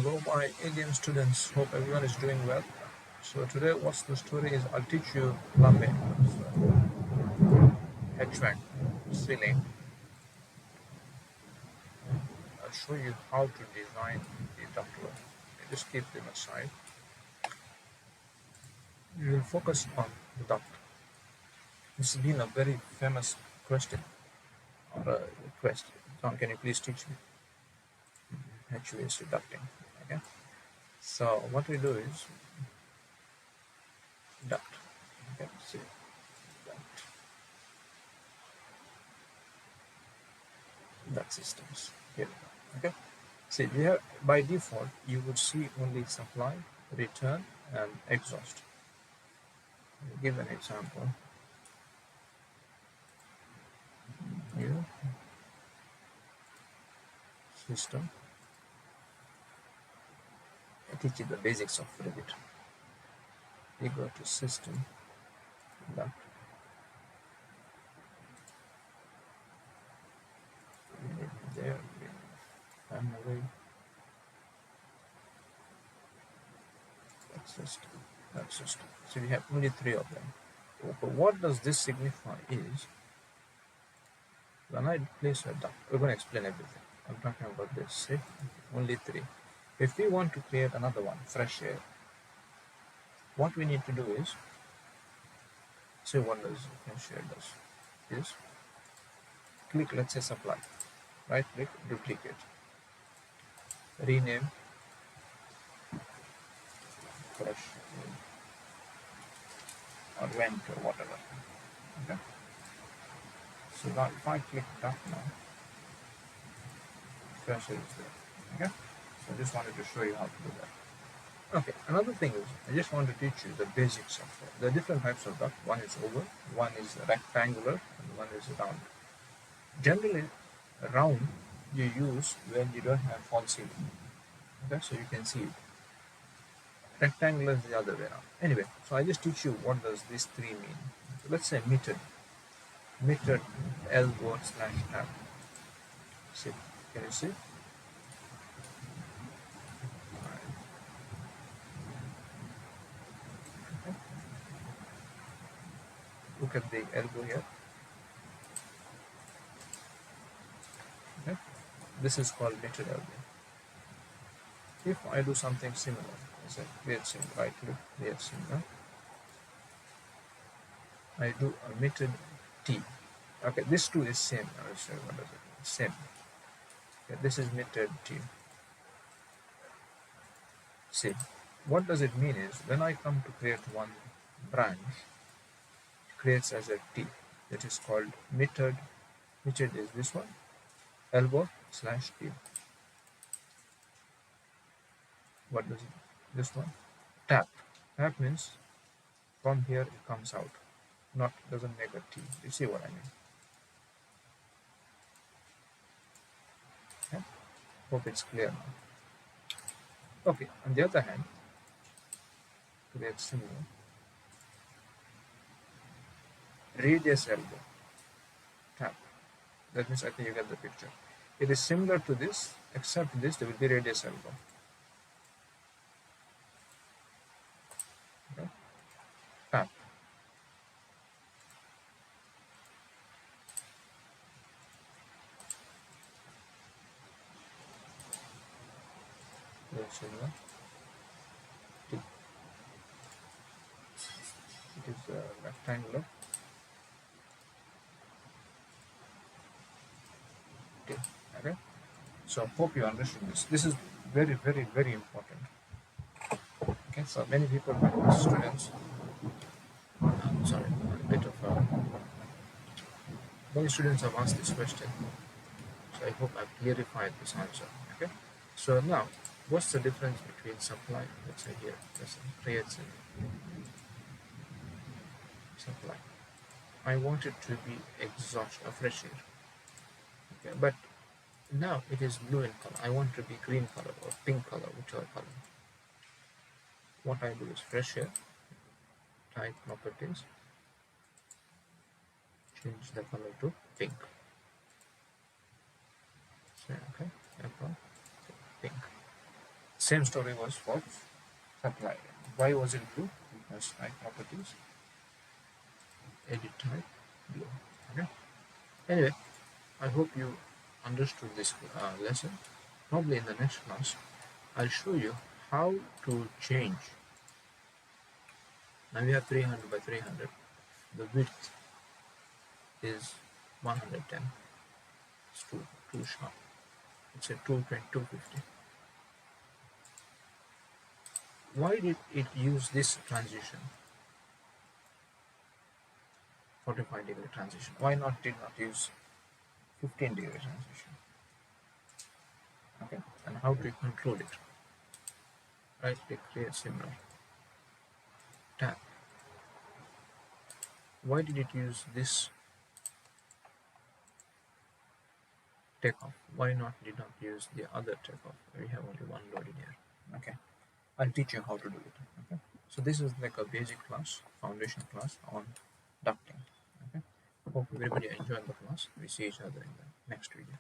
Hello my Indian students, hope everyone is doing well. So today what's the story is I'll teach you plumbing, HVAC, ceiling. I'll show you how to design the ductwork. Just keep them aside. You will focus on the duct. This has been a very famous question or a request. John, can you please teach me HVAC ducting? Okay. So what we do is duct. Okay, see duct. Duct systems. Here we go. Okay. See, here by default you would see only supply, return, and exhaust. I'll give an example. Here, system. I teach you the basics of Revit. You go to system, duct. There, family, that system. So we have only three of them. But what does this signify is when I place a duct, we're going to explain everything. I'm talking about this. See, only three. If we want to create another one, fresh air, what we need to do is, say what does fresh air does is click, let's say supply, right click, duplicate, rename fresh or vent or whatever. Okay. So now if I click duct now, fresh air is there. Okay. So I just wanted to show you how to do that. Okay, another thing is, I just want to teach you the basics of the different types of duct. One is oval, one is rectangular, and one is round. Generally, round you use when you don't have false ceiling. Okay, so you can see it. Rectangular is the other way around. Anyway, so I just teach you what does these three mean. So let's say metered elbow slash tab. See, can you see? Look at the elbow here. Okay. This is called metered elbow. If I do something similar, I say create sim, right click, create similar. I do a metered T. Okay, this two is same. I will show you what does it mean. Same. Okay, this is metered T. See, what does it mean is when I come to create one branch, it creates as a T. That is called metered. Metered is this one, elbow slash T. What does it? This one, tap. Tap means from here it comes out. Not doesn't make a T. You see what I mean? Okay. Hope it's clear now. Okay. On the other hand, create similar. Radius elbow. Tap. That means I think you get the picture. It is similar to this, except this there will be radius elbow. Okay. Tap. Very similar. T. It is rectangular. T. Okay. So hope you understand this. This is very, very, very important. Okay, so many people, students, sorry, a bit of many students have asked this question. So I hope I've clarified this answer. Okay. So now, what's the difference between supply? Let's say here, let's say creates supply. I want it to be exhaust, a fresh air. Okay, but now it is blue in color. I want to be green color or pink color, whichever color. What I do is fresh air, type properties, change the color to pink. So, okay, pink. Same story was for supply. Why was it blue? Because type properties, edit type, blue. Okay. Anyway, I hope you understood this lesson. Probably in the next class, I'll show you how to change. Now we have 300 by 300. The width is 110. It's too sharp. It's a 220, 250. Why did it use this transition? 45-degree transition. Why did not use 15-degree transition? Okay, and how to control it? Right click, create similar. Tab. Why did it use this takeoff? Why did not use the other takeoff? We have only one loaded here. Okay, I'll teach you how to do it. Okay, so this is like a basic class, foundation class on ducting. Okay, hope everybody enjoyed the class. We see each other in the next video.